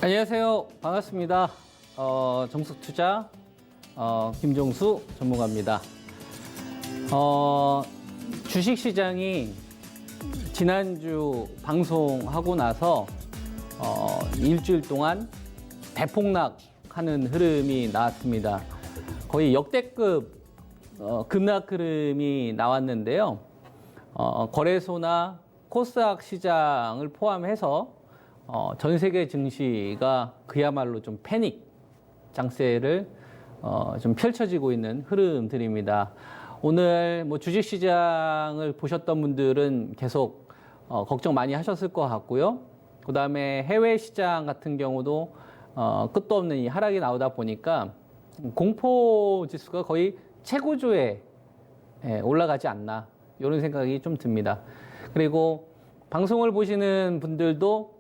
안녕하세요. 반갑습니다. 정석투자 김종수 전문가입니다. 주식시장이 지난주 방송하고 나서 일주일 동안 대폭락하는 흐름이 나왔습니다. 거의 역대급 급락 흐름이 나왔는데요. 거래소나 코스닥 시장을 포함해서 전 세계 증시가 그야말로 좀 패닉 장세를 좀 펼쳐지고 있는 흐름들입니다. 오늘 뭐 주식시장을 보셨던 분들은 계속 걱정 많이 하셨을 것 같고요. 그 다음에 해외 시장 같은 경우도 끝도 없는 이 하락이 나오다 보니까 공포 지수가 거의 최고조에 올라가지 않나 이런 생각이 좀 듭니다. 그리고 방송을 보시는 분들도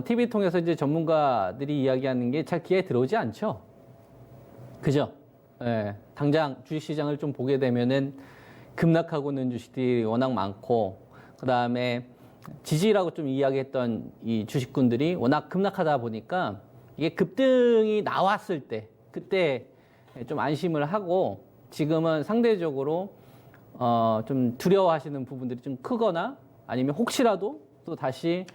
TV 통해서 이제 전문가들이 이야기하는 게 잘 귀에 들어오지 않죠? 그죠? 당장 주식시장을 좀 보게 되면은 급락하고 있는 주식들이 워낙 많고, 그 다음에 지지라고 좀 이야기했던 이 주식군들이 워낙 급락하다 보니까 이게 급등이 나왔을 때, 그때 좀 안심을 하고 지금은 상대적으로 좀 두려워하시는 부분들이 좀 크거나 아니면 혹시라도 또 다시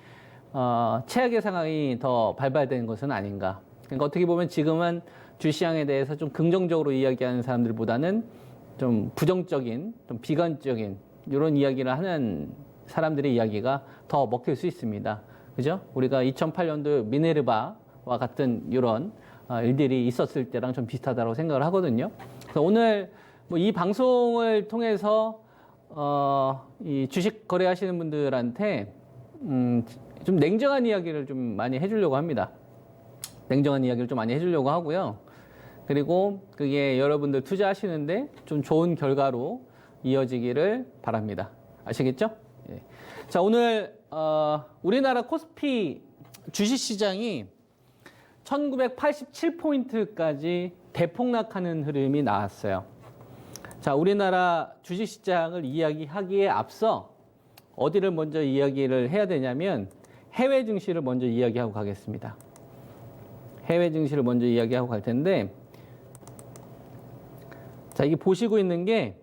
최악의 상황이 더 발발되는 것은 아닌가. 그러니까 어떻게 보면 지금은 주시장에 대해서 좀 긍정적으로 이야기하는 사람들보다는 좀 부정적인, 좀 비관적인 이런 이야기를 하는 사람들의 이야기가 더 먹힐 수 있습니다. 그죠? 우리가 2008년도 미네르바와 같은 이런 일들이 있었을 때랑 좀 비슷하다고 생각을 하거든요. 그래서 오늘 뭐 이 방송을 통해서 이 주식 거래하시는 분들한테 좀 냉정한 이야기를 좀 많이 해주려고 합니다. 냉정한 이야기를 좀 많이 해주려고 하고요. 그리고 그게 여러분들 투자하시는데 좀 좋은 결과로 이어지기를 바랍니다. 아시겠죠? 예. 자, 오늘 우리나라 코스피 주식시장이 1987포인트까지 대폭락하는 흐름이 나왔어요. 자, 우리나라 주식시장을 이야기하기에 앞서 어디를 먼저 이야기를 해야 되냐면 해외 증시를 먼저 이야기하고 가겠습니다. 해외 증시를 먼저 이야기하고 갈 텐데, 자, 이게 보시고 있는 게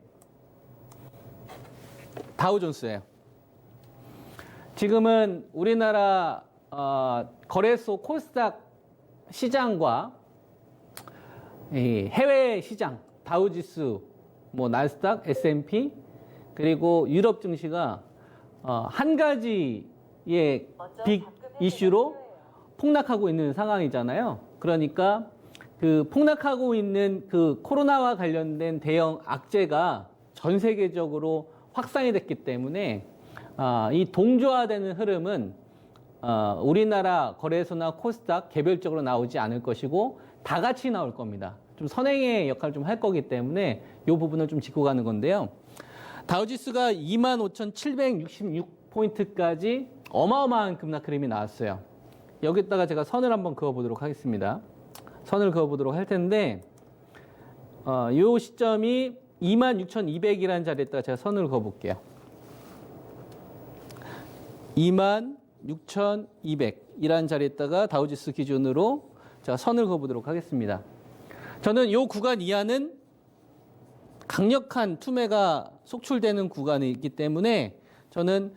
다우존스예요. 지금은 우리나라 거래소 코스닥 시장과 이 해외 시장 다우지수, 뭐 나스닥, S&P 그리고 유럽 증시가 한 가지의 빅 이슈로 폭락하고 있는 상황이잖아요. 그러니까 그 폭락하고 있는 그 코로나와 관련된 대형 악재가 전 세계적으로 확산이 됐기 때문에 이 동조화되는 흐름은 우리나라 거래소나 코스닥 개별적으로 나오지 않을 것이고 다 같이 나올 겁니다. 좀 선행의 역할을 좀 할 거기 때문에 이 부분을 좀 짚고 가는 건데요. 다우지수가 25,766포인트까지 어마어마한 급락 흐름이 나왔어요. 여기다가 제가 선을 한번 그어보도록 하겠습니다. 선을 그어보도록 할 텐데, 이 시점이 26,200이라는 자리에다가 제가 선을 그어볼게요. 26,200이라는 자리에다가 다우지수 기준으로 제가 선을 그어보도록 하겠습니다. 저는 이 구간 이하는 강력한 투매가 속출되는 구간이 있기 때문에 저는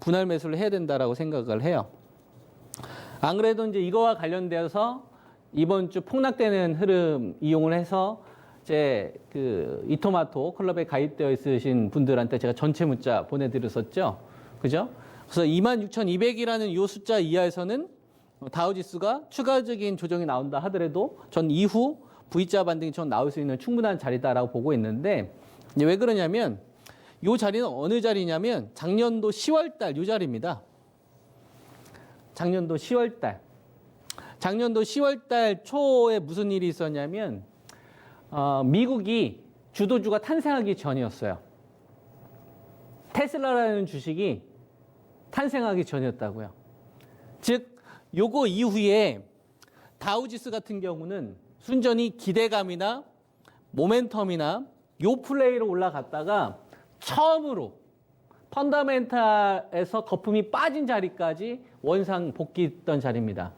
분할 매수를 해야 된다라고 생각을 해요. 안 그래도 이제 이거와 관련되어서 이번 주 폭락되는 흐름 이용을 해서 제 그 이토마토 클럽에 가입되어 있으신 분들한테 제가 전체 문자 보내드렸었죠. 그죠? 그래서 26,200이라는 이 숫자 이하에서는 다우지수가 추가적인 조정이 나온다 하더라도 전 이후 V자 반등이 전 나올 수 있는 충분한 자리다라고 보고 있는데, 이제 왜 그러냐면 이 자리는 어느 자리냐면 작년도 10월달 이 자리입니다. 작년도 10월달. 작년도 10월달 초에 무슨 일이 있었냐면 미국이 주도주가 탄생하기 전이었어요. 테슬라라는 주식이 탄생하기 전이었다고요. 즉 요거 이후에 다우지수 같은 경우는 순전히 기대감이나 모멘텀이나 요 플레이로 올라갔다가 처음으로 펀더멘탈에서 거품이 빠진 자리까지 원상 복귀했던 자리입니다.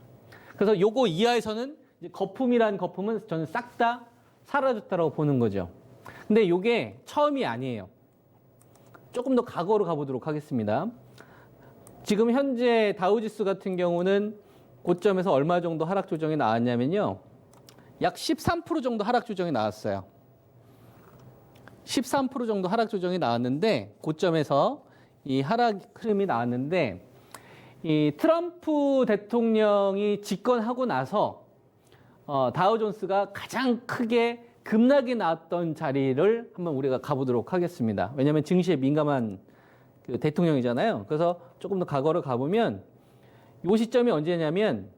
그래서 요거 이하에서는 이제 거품이라는 거품은 저는 싹 다 사라졌다고 보는 거죠. 근데 요게 처음이 아니에요. 조금 더 과거로 가보도록 하겠습니다. 지금 현재 다우지수 같은 경우는 고점에서 얼마 정도 하락 조정이 나왔냐면요. 약 13% 정도 하락 조정이 나왔어요. 13% 정도 하락 조정이 나왔는데 고점에서 이 하락 흐름이 나왔는데 이 트럼프 대통령이 집권하고 나서 다우존스가 가장 크게 급락이 나왔던 자리를 한번 우리가 가보도록 하겠습니다. 왜냐하면 증시에 민감한 그 대통령이잖아요. 그래서 조금 더 과거를 가보면 이 시점이 언제냐면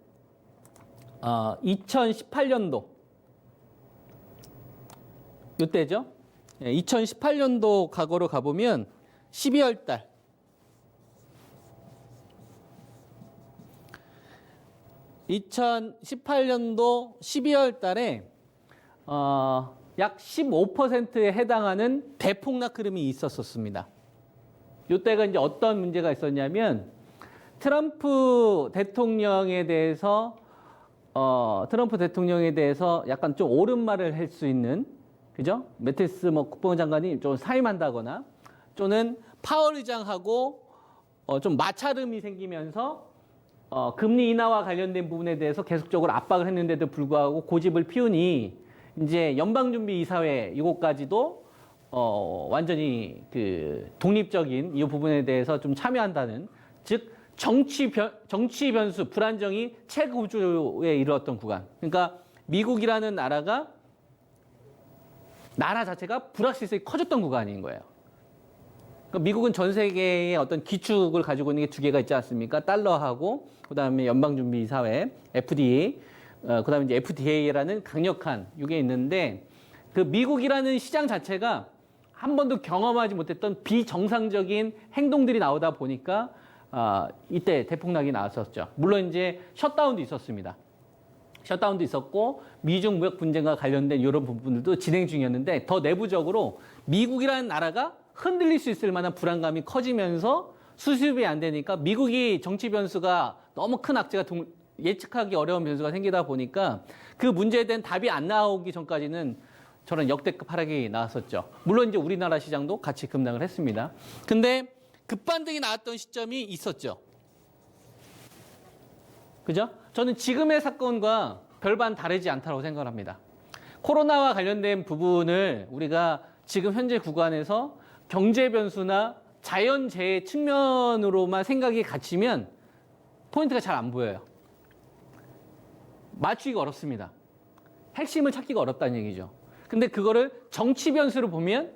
2018년도 이때죠. 2018년도 과거로 가보면 12월 달 2018년도 12월 달에 약 15%에 해당하는 대폭락 흐름이 있었습니다. 이때가 이제 어떤 문제가 있었냐면 트럼프 대통령에 대해서 약간 좀 옳은 말을 할 수 있는, 그죠? 매티스 국방장관이 좀 사임한다거나 또는 파월 의장하고 좀 마찰음이 생기면서 금리 인하와 관련된 부분에 대해서 계속적으로 압박을 했는데도 불구하고 고집을 피우니 이제 연방준비이사회 이것까지도 완전히 그 독립적인 이 부분에 대해서 좀 참여한다는, 즉 정치 변수, 불안정이 최고조에 이르렀던 구간. 그러니까 미국이라는 나라 자체가 불확실성이 커졌던 구간인 거예요. 그러니까 미국은 전 세계의 어떤 기축을 가지고 있는 게 두 개가 있지 않습니까? 달러하고 그다음에 연방준비이사회 FDA, 그다음에 이제 FDA라는 강력한 이게 있는데 그 미국이라는 시장 자체가 한 번도 경험하지 못했던 비정상적인 행동들이 나오다 보니까 이때 대폭락이 나왔었죠. 물론 이제 셧다운도 있었습니다. 셧다운도 있었고 미중 무역 분쟁과 관련된 이런 부분들도 진행 중이었는데 더 내부적으로 미국이라는 나라가 흔들릴 수 있을 만한 불안감이 커지면서 수습이 안 되니까 미국이 정치 변수가 너무 큰 악재가 예측하기 어려운 변수가 생기다 보니까 그 문제에 대한 답이 안 나오기 전까지는 저런 역대급 하락이 나왔었죠. 물론 이제 우리나라 시장도 같이 급락을 했습니다. 근데 급반등이 나왔던 시점이 있었죠. 그죠? 저는 지금의 사건과 별반 다르지 않다고 생각을 합니다. 코로나와 관련된 부분을 우리가 지금 현재 구간에서 경제 변수나 자연재해 측면으로만 생각이 갇히면 포인트가 잘 안 보여요. 맞추기가 어렵습니다. 핵심을 찾기가 어렵다는 얘기죠. 근데 그거를 정치 변수로 보면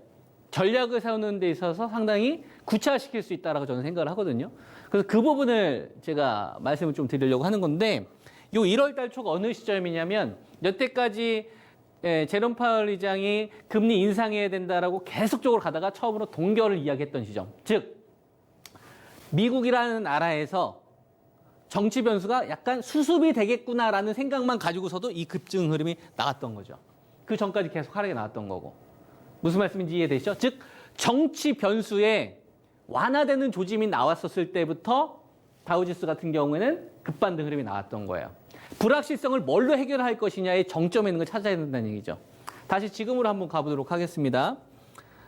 전략을 세우는 데 있어서 상당히 구체화시킬 수 있다라고 저는 생각을 하거든요. 그래서 그 부분을 제가 말씀을 좀 드리려고 하는 건데, 요 1월 달 초가 어느 시점이냐면 여태까지 제롬 파월 의장이 금리 인상해야 된다라고 계속적으로 가다가 처음으로 동결을 이야기했던 시점. 즉 미국이라는 나라에서 정치 변수가 약간 수습이 되겠구나라는 생각만 가지고서도 이 급증 흐름이 나왔던 거죠. 그 전까지 계속 하락이 나왔던 거고. 무슨 말씀인지 이해되시죠? 즉 정치 변수에 완화되는 조짐이 나왔었을 때부터 다우지수 같은 경우에는 급반등 흐름이 나왔던 거예요. 불확실성을 뭘로 해결할 것이냐의 정점에 있는 걸 찾아야 된다는 얘기죠. 다시 지금으로 한번 가보도록 하겠습니다.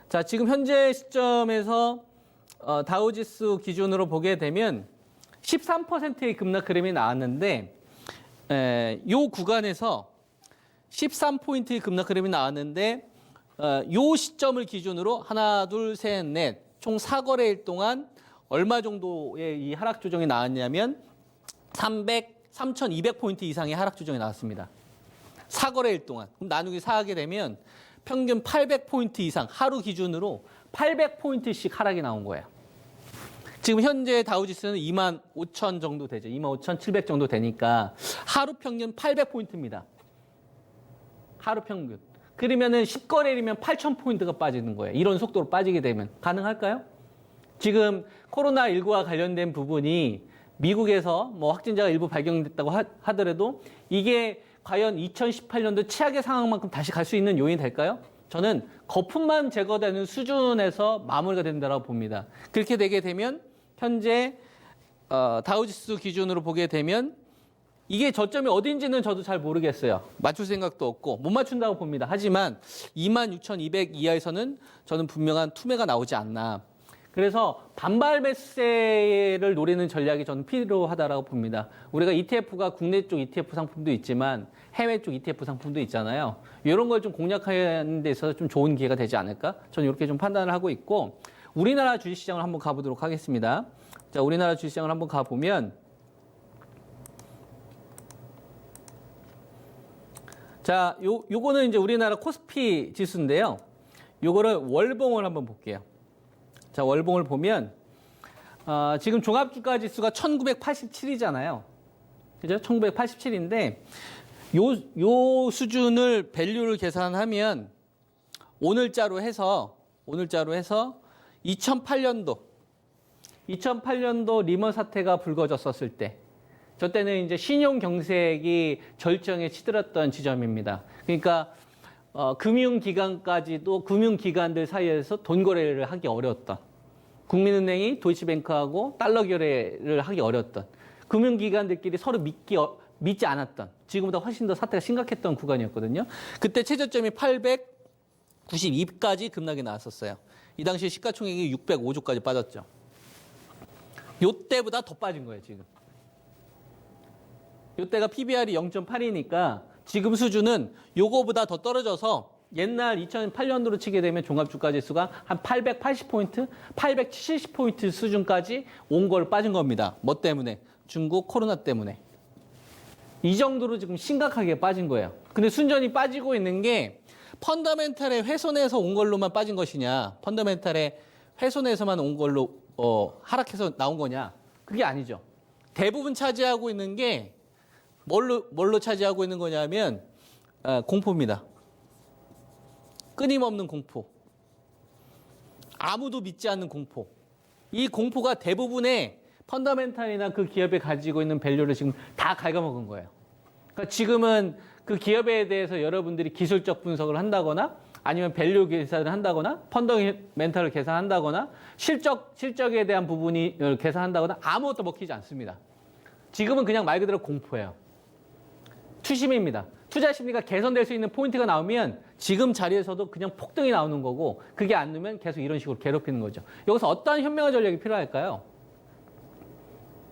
자, 지금 현재 시점에서 다우지수 기준으로 보게 되면 13%의 급락 흐름이 나왔는데 요 구간에서 13포인트의 급락 흐름이 나왔는데 요 시점을 기준으로 하나, 둘, 셋, 넷 총 4거래일 동안 얼마 정도의 이 하락 조정이 나왔냐면 3,200포인트 이상의 하락 조정이 나왔습니다. 4거래일 동안. 그럼 나누기 4하게 되면 평균 800포인트 이상 하루 기준으로 800포인트씩 하락이 나온 거예요. 지금 현재 다우지수는 25,000 정도 되죠. 25,700 정도 되니까 하루 평균 800포인트입니다. 하루 평균. 그러면은 10거래일이면 8,000포인트가 빠지는 거예요. 이런 속도로 빠지게 되면 가능할까요? 지금 코로나19와 관련된 부분이 미국에서 뭐 확진자가 일부 발견됐다고 하더라도 이게 과연 2018년도 최악의 상황만큼 다시 갈 수 있는 요인이 될까요? 저는 거품만 제거되는 수준에서 마무리가 된다고 봅니다. 그렇게 되게 되면 현재 다우지수 기준으로 보게 되면 이게 저점이 어딘지는 저도 잘 모르겠어요. 맞출 생각도 없고 못 맞춘다고 봅니다. 하지만 26,200 이하에서는 저는 분명한 투매가 나오지 않나. 그래서 반발 매수세를 노리는 전략이 저는 필요하다고 봅니다. 우리가 ETF가 국내 쪽 ETF 상품도 있지만 해외 쪽 ETF 상품도 있잖아요. 이런 걸 좀 공략하는 데 있어서 좀 좋은 기회가 되지 않을까? 저는 이렇게 좀 판단을 하고 있고, 우리나라 주식시장을 한번 가보도록 하겠습니다. 자, 우리나라 주식시장을 한번 가보면, 자, 요거는 이제 우리나라 코스피 지수인데요. 요거를 월봉을 한번 볼게요. 자, 월봉을 보면, 지금 종합주가 지수가 1987이잖아요. 그죠? 1987인데, 요 수준을, 밸류를 계산하면, 오늘자로 해서 2008년도 리먼 사태가 불거졌었을 때, 저 때는 이제 신용 경색이 절정에 치들었던 지점입니다. 그러니까 금융기관들 사이에서 돈 거래를 하기 어려웠던, 국민은행이 도이치뱅크하고 달러 거래를 하기 어려웠던, 금융기관들끼리 서로 믿지 않았던, 지금보다 훨씬 더 사태가 심각했던 구간이었거든요. 그때 최저점이 892까지 급락이 나왔었어요. 이 당시 시가총액이 605조까지 빠졌죠. 요때보다 더 빠진 거예요, 지금. 요때가 PBR이 0.8이니까 지금 수준은 요거보다 더 떨어져서 옛날 2008년도로 치게 되면 종합주가지수가 한 880포인트, 870포인트 수준까지 온 걸 빠진 겁니다. 뭐 때문에? 중국 코로나 때문에. 이 정도로 지금 심각하게 빠진 거예요. 근데 순전히 빠지고 있는 게 펀더멘탈의 훼손에서 온 걸로만 빠진 것이냐, 펀더멘탈의 훼손에서만 온 걸로 하락해서 나온 거냐, 그게 아니죠. 대부분 차지하고 있는 게 뭘로 차지하고 있는 거냐면 공포입니다. 끊임없는 공포. 아무도 믿지 않는 공포. 이 공포가 대부분의 펀더멘탈이나 그 기업에 가지고 있는 밸류를 지금 다 갉아먹은 거예요. 그러니까 지금은 그 기업에 대해서 여러분들이 기술적 분석을 한다거나 아니면 밸류 계산을 한다거나 펀더멘탈을 계산한다거나 실적에 대한 부분이 계산한다거나 아무것도 먹히지 않습니다. 지금은 그냥 말 그대로 공포예요. 투심입니다. 투자 심리가 개선될 수 있는 포인트가 나오면 지금 자리에서도 그냥 폭등이 나오는 거고, 그게 안 되면 계속 이런 식으로 괴롭히는 거죠. 여기서 어떠한 현명한 전략이 필요할까요?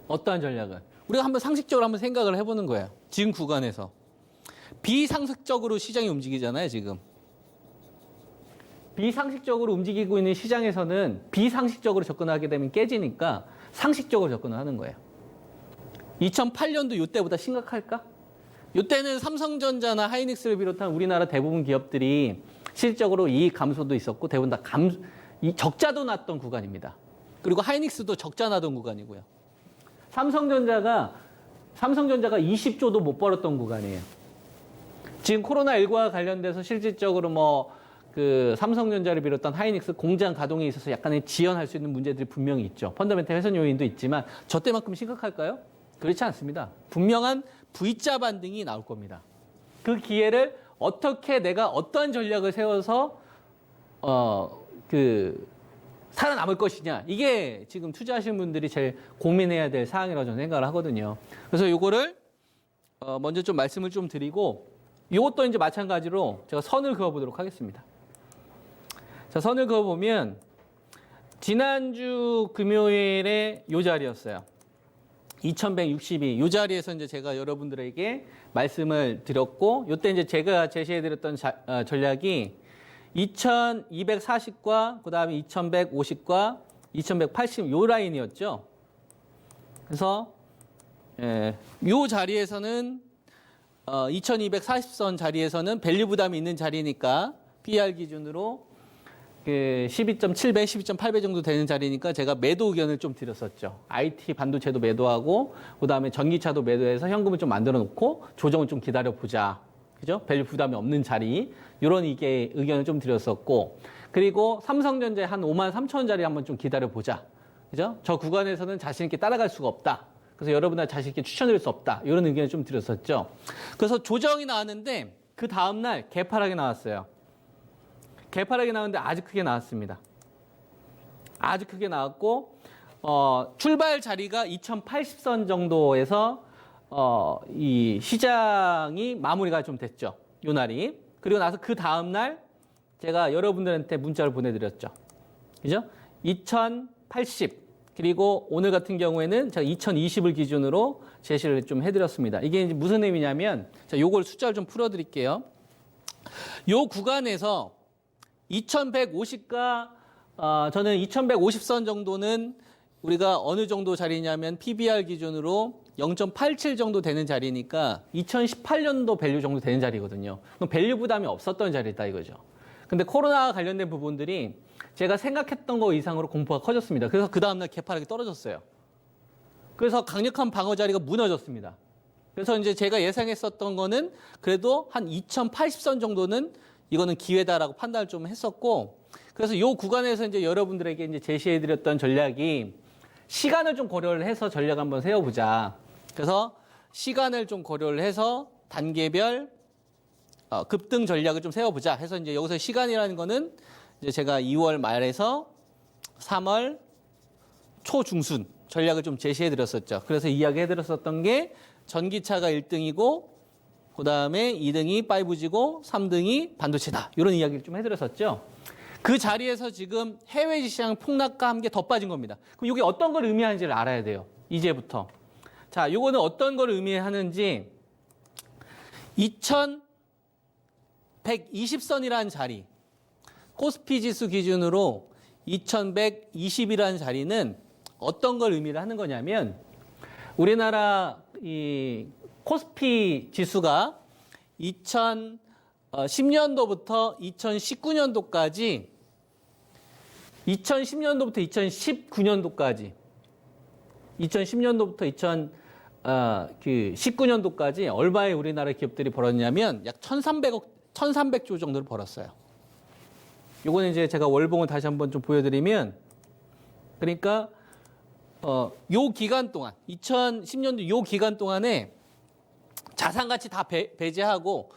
어떠한 전략을? 우리가 한번 상식적으로 한번 생각을 해보는 거예요. 지금 구간에서. 비상식적으로 시장이 움직이잖아요, 지금. 비상식적으로 움직이고 있는 시장에서는 비상식적으로 접근하게 되면 깨지니까 상식적으로 접근을 하는 거예요. 2008년도 이때보다 심각할까? 이때는 삼성전자나 하이닉스를 비롯한 우리나라 대부분 기업들이 실질적으로 이익 감소도 있었고 대부분 다 적자도 났던 구간입니다. 그리고 하이닉스도 적자 나던 구간이고요. 삼성전자가 20조도 못 벌었던 구간이에요. 지금 코로나19와 관련돼서 실질적으로 삼성전자를 비롯한 하이닉스 공장 가동에 있어서 약간의 지연할 수 있는 문제들이 분명히 있죠. 펀더멘탈 훼손 요인도 있지만 저 때만큼 심각할까요? 그렇지 않습니다. 분명한 V자 반등이 나올 겁니다. 그 기회를 어떻게 내가 어떤 전략을 세워서 살아남을 것이냐, 이게 지금 투자하시는 분들이 제일 고민해야 될 사항이라고 저는 생각을 하거든요. 그래서 이거를 먼저 좀 말씀을 좀 드리고, 이것도 이제 마찬가지로 제가 선을 그어보도록 하겠습니다. 자, 선을 그어보면 지난주 금요일에 이 자리였어요. 2162. 이 자리에서 이제 제가 여러분들에게 말씀을 드렸고, 이때 이제 제가 제시해드렸던 전략이 2240과 그 다음에 2150과 2180 요 라인이었죠. 그래서 요 자리에서는 2240선 자리에서는 밸류 부담이 있는 자리니까 PER 기준으로 12.7배, 12.8배 정도 되는 자리니까 제가 매도 의견을 좀 드렸었죠. IT 반도체도 매도하고 그다음에 전기차도 매도해서 현금을 좀 만들어 놓고 조정을 좀 기다려 보자. 그죠? 밸류 부담이 없는 자리. 이런 이게 의견을 좀 드렸었고, 그리고 삼성전자 한 53,000원짜리 한번 좀 기다려 보자. 그죠? 저 구간에서는 자신 있게 따라갈 수가 없다. 그래서 여러분들 자신 있게 추천드릴 수 없다. 이런 의견을 좀 드렸었죠. 그래서 조정이 나왔는데 그 다음 날 개파락이 나왔어요. 개파락이 나왔는데 아주 크게 나왔습니다. 아주 크게 나왔고 출발 자리가 2080선 정도에서 이 시장이 마무리가 좀 됐죠. 요 날이. 그리고 나서 그 다음 날 제가 여러분들한테 문자를 보내드렸죠. 그죠? 2080. 그리고 오늘 같은 경우에는 제가 2020을 기준으로 제시를 좀 해드렸습니다. 이게 이제 무슨 의미냐면, 자, 요걸 숫자를 좀 풀어드릴게요. 요 구간에서 2150과, 저는 2150선 정도는 우리가 어느 정도 자리냐면 PBR 기준으로 0.87 정도 되는 자리니까 2018년도 밸류 정도 되는 자리거든요. 그럼 밸류 부담이 없었던 자리다 이거죠. 근데 코로나와 관련된 부분들이 제가 생각했던 거 이상으로 공포가 커졌습니다. 그래서 그 다음날 개파락이 떨어졌어요. 그래서 강력한 방어 자리가 무너졌습니다. 그래서 이제 제가 예상했었던 거는 그래도 한 2080선 정도는 이거는 기회다라고 판단을 좀 했었고, 그래서 이 구간에서 이제 여러분들에게 이제 제시해드렸던 전략이 시간을 좀 고려를 해서 전략 한번 세워보자. 그래서 시간을 좀 고려를 해서 단계별 급등 전략을 좀 세워보자 해서 이제 여기서 시간이라는 거는 이제 제가 2월 말에서 3월 초중순 전략을 좀 제시해 드렸었죠. 그래서 이야기해 드렸었던 게 전기차가 1등이고 그 다음에 2등이 5G고 3등이 반도체다. 이런 이야기를 좀 해드렸었죠. 그 자리에서 지금 해외 시장 폭락과 함께 더 빠진 겁니다. 그럼 이게 어떤 걸 의미하는지를 알아야 돼요. 이제부터. 자, 이거는 어떤 걸 의미하는지 2120선이라는 자리, 코스피 지수 기준으로 2120이라는 자리는 어떤 걸 의미를 하는 거냐면 우리나라 이 코스피 지수가 2010년도부터 2019년도까지 2010년도부터 2019년도까지 2019년도까지 얼마의 우리나라 기업들이 벌었냐면 약 1,300조 정도를 벌었어요. 요거는 이제 제가 월봉을 다시 한번 좀 보여드리면, 그러니까 요 기간 동안 2010년도 요 기간 동안에 자산 가치 다 배제하고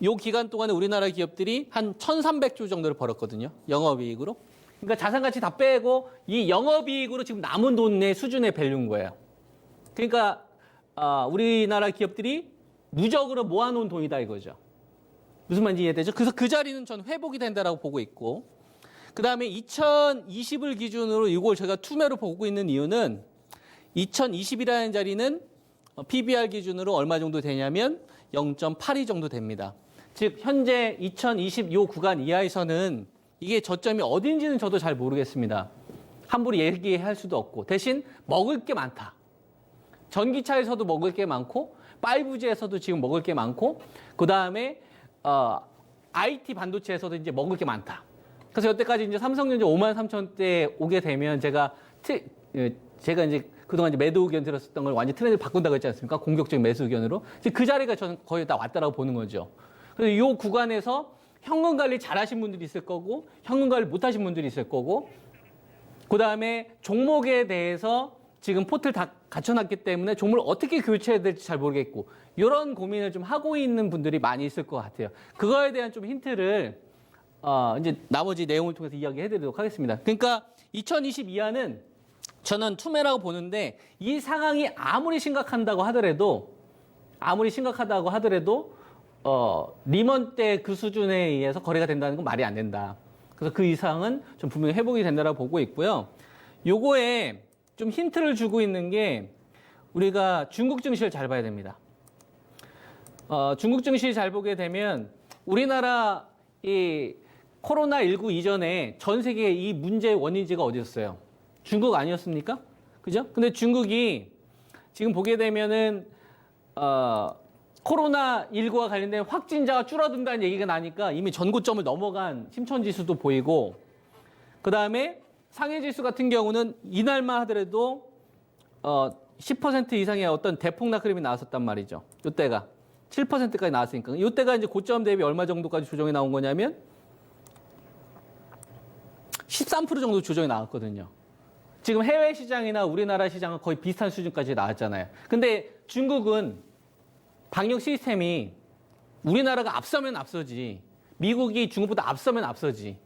요 기간 동안에 우리나라 기업들이 한 1,300조 정도를 벌었거든요. 영업이익으로. 그러니까 자산 가치 다 빼고 이 영업이익으로 지금 남은 돈의 수준의 밸류인 거예요. 그러니까 우리나라 기업들이 누적으로 모아놓은 돈이다 이거죠. 무슨 말인지 이해되죠? 그래서 그 자리는 전 회복이 된다라고 보고 있고, 그 다음에 2020을 기준으로 이걸 제가 투매로 보고 있는 이유는 2020이라는 자리는 PBR 기준으로 얼마 정도 되냐면 0.82 정도 됩니다. 즉 현재 2020 요 구간 이하에서는 이게 저점이 어딘지는 저도 잘 모르겠습니다. 함부로 얘기할 수도 없고, 대신 먹을 게 많다. 전기차에서도 먹을 게 많고 5G에서도 지금 먹을 게 많고, 그 다음에 IT 반도체에서도 이제 먹을 게 많다. 그래서 여태까지 이제 삼성전자 53,000대 오게 되면 제가 이제 그동안 이제 매도 의견 들었었던 걸 완전히 트렌드를 바꾼다고 했지 않습니까? 공격적인 매수 의견으로. 그 자리가 저는 거의 다 왔다라고 보는 거죠. 그래서 이 구간에서 현금 관리 잘 하신 분들이 있을 거고, 현금 관리 못 하신 분들이 있을 거고, 그 다음에 종목에 대해서 지금 포트를 다 갖춰놨기 때문에 종목을 어떻게 교체해야 될지 잘 모르겠고, 이런 고민을 좀 하고 있는 분들이 많이 있을 것 같아요. 그거에 대한 좀 힌트를 이제 나머지 내용을 통해서 이야기해드리도록 하겠습니다. 그러니까 2020 이하는 저는 투매라고 보는데, 이 상황이 아무리 심각하다고 하더라도 리먼 때 그 수준에 의해서 거래가 된다는 건 말이 안 된다. 그래서 그 이상은 좀 분명히 회복이 된다고 보고 있고요. 요거에 좀 힌트를 주고 있는 게 우리가 중국 증시를 잘 봐야 됩니다. 중국 증시 잘 보게 되면 우리나라 이 코로나19 이전에 전 세계 이 문제의 원인지가 어디였어요? 중국 아니었습니까? 그죠? 근데 중국이 지금 보게 되면은 코로나19와 관련된 확진자가 줄어든다는 얘기가 나니까 이미 전고점을 넘어간 심천지수도 보이고, 그 다음에 상해지수 같은 경우는 이날만 하더라도 10% 이상의 어떤 대폭락 흐름이 나왔었단 말이죠. 이때가 7%까지 나왔으니까. 이때가 이제 고점 대비 얼마 정도까지 조정이 나온 거냐면 13% 정도 조정이 나왔거든요. 지금 해외 시장이나 우리나라 시장은 거의 비슷한 수준까지 나왔잖아요. 근데 중국은 방역 시스템이 우리나라가 앞서면 앞서지, 미국이 중국보다 앞서면 앞서지.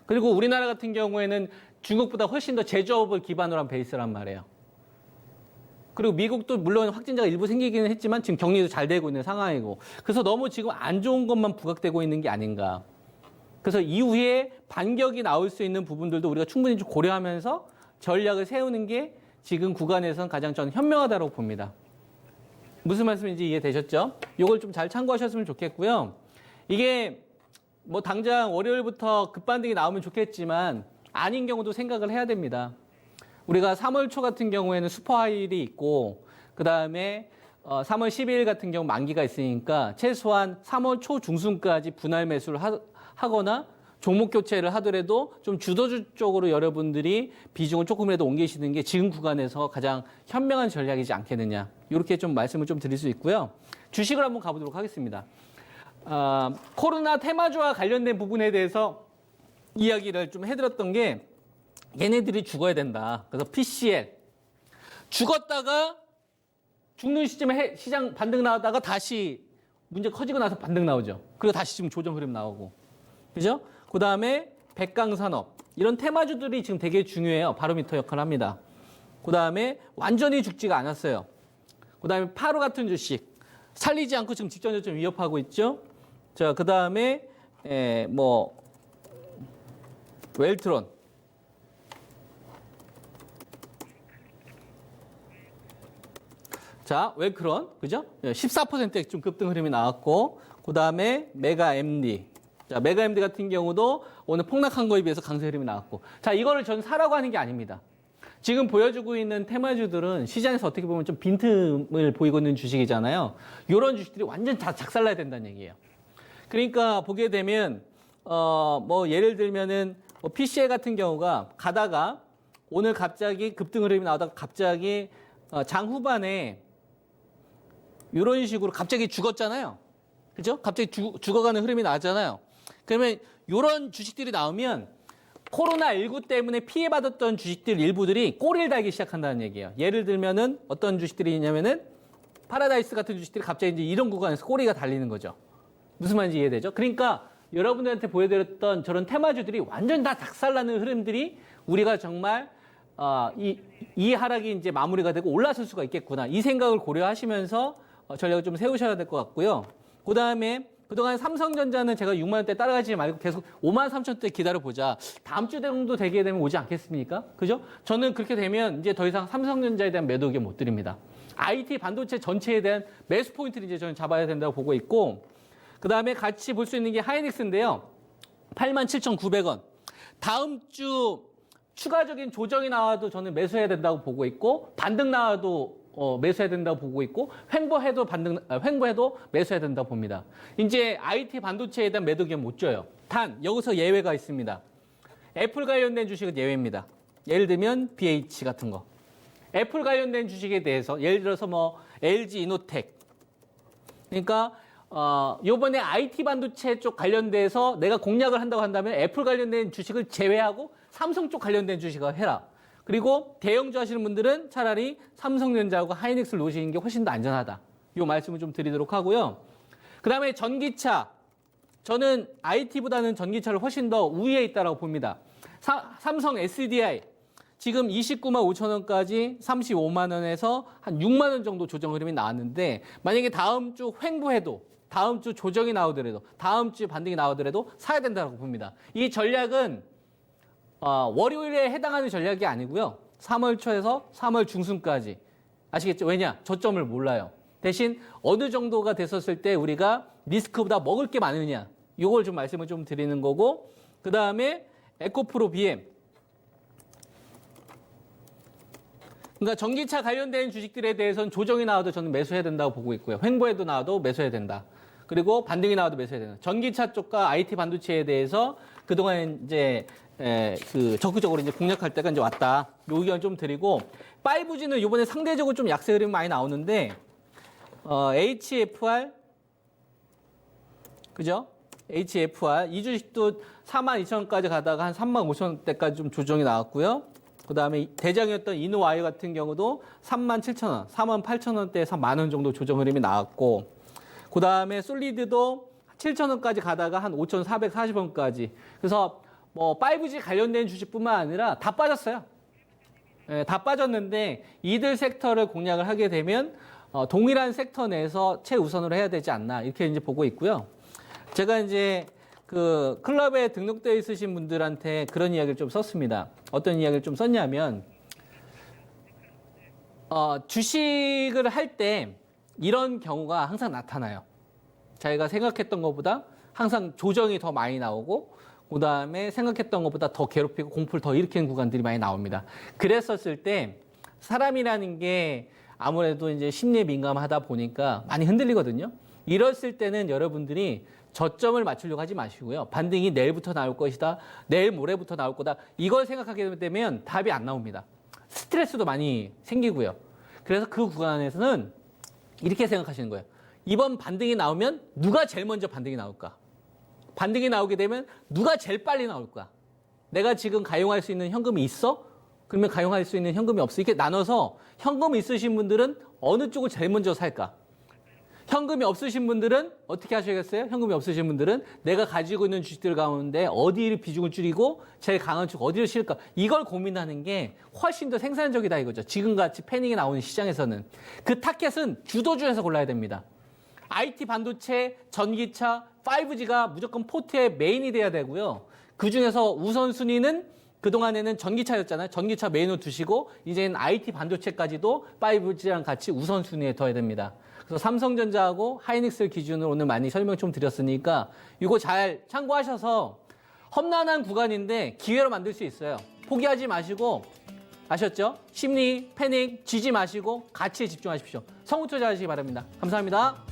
그리고 우리나라 같은 경우에는 중국보다 훨씬 더 제조업을 기반으로 한 베이스란 말이에요. 그리고 미국도 물론 확진자가 일부 생기기는 했지만 지금 격리도 잘 되고 있는 상황이고. 그래서 너무 지금 안 좋은 것만 부각되고 있는 게 아닌가. 그래서 이후에 반격이 나올 수 있는 부분들도 우리가 충분히 좀 고려하면서 전략을 세우는 게 지금 구간에서는 가장 저는 현명하다고 봅니다. 무슨 말씀인지 이해되셨죠? 이걸 좀 잘 참고하셨으면 좋겠고요. 이게 뭐 당장 월요일부터 급반등이 나오면 좋겠지만 아닌 경우도 생각을 해야 됩니다. 우리가 3월 초 같은 경우에는 슈퍼하이힐이 있고 그다음에 3월 12일 같은 경우 만기가 있으니까 최소한 3월 초 중순까지 분할 매수를 하거나 종목 교체를 하더라도 좀 주도주 쪽으로 여러분들이 비중을 조금이라도 옮기시는 게 지금 구간에서 가장 현명한 전략이지 않겠느냐. 이렇게 좀 말씀을 좀 드릴 수 있고요. 주식을 한번 가보도록 하겠습니다. 코로나 테마주와 관련된 부분에 대해서 이야기를 좀 해드렸던 게 얘네들이 죽어야 된다. 그래서 PCL. 죽었다가 죽는 시점에 시장 반등 나왔다가 다시 문제 커지고 나서 반등 나오죠. 그리고 다시 지금 조정 흐름 나오고. 그죠? 그 다음에 백강산업. 이런 테마주들이 지금 되게 중요해요. 바로미터 역할을 합니다. 그 다음에 완전히 죽지가 않았어요. 그 다음에 파로 같은 주식. 살리지 않고 지금 직전 저점 위협하고 있죠. 자, 그 다음에 웰트론. 자, 웰크론. 그죠? 14%의 좀 급등 흐름이 나왔고, 그 다음에 메가 MD. 자, 메가 MD 같은 경우도 오늘 폭락한 거에 비해서 강세 흐름이 나왔고. 자, 이거를 저는 사라고 하는 게 아닙니다. 지금 보여주고 있는 테마주들은 시장에서 어떻게 보면 좀 빈틈을 보이고 있는 주식이잖아요. 이런 주식들이 완전 다 작살나야 된다는 얘기예요. 그러니까 보게 되면, 예를 들면은, PCL 같은 경우가 가다가 오늘 갑자기 급등 흐름이 나오다가 갑자기 장 후반에 이런 식으로 갑자기 죽었잖아요. 그죠? 갑자기 죽어가는 흐름이 나잖아요. 그러면 이런 주식들이 나오면 코로나19 때문에 피해받았던 주식들 일부들이 꼬리를 달기 시작한다는 얘기예요. 예를 들면은 어떤 주식들이 있냐면은 파라다이스 같은 주식들이 갑자기 이제 이런 구간에서 꼬리가 달리는 거죠. 무슨 말인지 이해되죠? 그러니까 여러분들한테 보여드렸던 저런 테마주들이 완전 다 작살나는 흐름들이 우리가 정말 이 하락이 이제 마무리가 되고 올라설 수가 있겠구나. 이 생각을 고려하시면서 전략을 좀 세우셔야 될 것 같고요. 그 다음에 그동안 삼성전자는 제가 6만 원대 따라가지 말고 계속 5만 3천 원대 기다려보자. 다음 주 정도 되게 되면 오지 않겠습니까? 그죠? 저는 그렇게 되면 이제 더 이상 삼성전자에 대한 매도 의견 못 드립니다. IT 반도체 전체에 대한 매수 포인트를 이제 저는 잡아야 된다고 보고 있고, 그 다음에 같이 볼 수 있는 게 하이닉스인데요. 87,900원. 다음 주 추가적인 조정이 나와도 저는 매수해야 된다고 보고 있고, 반등 나와도 매수해야 된다고 보고 있고, 횡보해도 매수해야 된다고 봅니다. 이제 IT 반도체에 대한 매도 의견 못 줘요. 단 여기서 예외가 있습니다. 애플 관련된 주식은 예외입니다. 예를 들면 BH 같은 거. 애플 관련된 주식에 대해서 예를 들어서 LG 이노텍. 그러니까 요번에 IT 반도체 쪽 관련돼서 내가 공략을 한다고 한다면 애플 관련된 주식을 제외하고 삼성 쪽 관련된 주식을 해라. 그리고 대형주 하시는 분들은 차라리 삼성전자하고 하이닉스를 놓으시는 게 훨씬 더 안전하다. 이 말씀을 좀 드리도록 하고요. 그 다음에 전기차. 저는 IT보다는 전기차를 훨씬 더 우위에 있다고 봅니다. 삼성 SDI. 지금 29만 5천 원까지 35만 원에서 한 6만 원 정도 조정 흐름이 나왔는데, 만약에 다음 주 횡보해도, 다음 주 조정이 나오더라도, 다음 주 반등이 나오더라도 사야 된다고 봅니다. 이 전략은 월요일에 해당하는 전략이 아니고요. 3월 초에서 3월 중순까지. 아시겠죠? 왜냐? 저점을 몰라요. 대신 어느 정도가 됐었을 때 우리가 리스크보다 먹을 게 많으냐. 이걸 좀 말씀을 좀 드리는 거고, 그 다음에 에코프로 BM. 그러니까 전기차 관련된 주식들에 대해서는 조정이 나와도 저는 매수해야 된다고 보고 있고요. 횡보에도 나와도 매수해야 된다. 그리고 반등이 나와도 매수해야 된다. 전기차 쪽과 IT 반도체에 대해서 그동안 이제 적극적으로 이제 공략할 때가 이제 왔다. 요 의견 좀 드리고, 5G는 이번에 상대적으로 좀 약세 흐름이 많이 나오는데, HFR, 그죠? HFR, 이 주식도 42,000원까지 가다가 한 35,000원대까지 좀 조정이 나왔고요. 그 다음에 대장이었던 이노와이어 같은 경우도 37,000원, 48,000원대에서 만원 정도 조정 흐름이 나왔고, 그 다음에 솔리드도 7,000원까지 가다가 한 5,440원까지. 그래서 5G 관련된 주식뿐만 아니라 다 빠졌어요. 다 빠졌는데 이들 섹터를 공략을 하게 되면 동일한 섹터 내에서 최우선으로 해야 되지 않나 이렇게 이제 보고 있고요. 제가 이제 그 클럽에 등록되어 있으신 분들한테 그런 이야기를 좀 썼습니다. 어떤 이야기를 좀 썼냐면 주식을 할 때 이런 경우가 항상 나타나요. 자기가 생각했던 것보다 항상 조정이 더 많이 나오고 그다음에 생각했던 것보다 더 괴롭히고 공포를 더 일으키는 구간들이 많이 나옵니다. 그랬었을 때 사람이라는 게 아무래도 이제 심리에 민감하다 보니까 많이 흔들리거든요. 이랬을 때는 여러분들이 저점을 맞추려고 하지 마시고요. 반등이 내일부터 나올 것이다. 내일 모레부터 나올 거다. 이걸 생각하게 되면 답이 안 나옵니다. 스트레스도 많이 생기고요. 그래서 그 구간에서는 이렇게 생각하시는 거예요. 이번 반등이 나오면 누가 제일 먼저 반등이 나올까? 반등이 나오게 되면 누가 제일 빨리 나올까? 내가 지금 가용할 수 있는 현금이 있어? 그러면 가용할 수 있는 현금이 없어. 이렇게 나눠서 현금 있으신 분들은 어느 쪽을 제일 먼저 살까? 현금이 없으신 분들은 어떻게 하셔야겠어요? 현금이 없으신 분들은 내가 가지고 있는 주식들 가운데 어디를 비중을 줄이고 제일 강한 쪽 어디를 실까? 이걸 고민하는 게 훨씬 더 생산적이다 이거죠. 지금같이 패닉이 나오는 시장에서는. 그 타켓은 주도주에서 골라야 됩니다. IT 반도체, 전기차, 5G가 무조건 포트의 메인이 돼야 되고요. 그중에서 우선순위는 그동안에는 전기차였잖아요. 전기차 메인으로 두시고 이제는 IT 반도체까지도 5G랑 같이 우선순위에 둬야 됩니다. 그래서 삼성전자하고 하이닉스를 기준으로 오늘 많이 설명 좀 드렸으니까 이거 잘 참고하셔서 험난한 구간인데 기회로 만들 수 있어요. 포기하지 마시고 아셨죠? 심리, 패닉, 지지 마시고 가치에 집중하십시오. 성우 투자하시기 바랍니다. 감사합니다.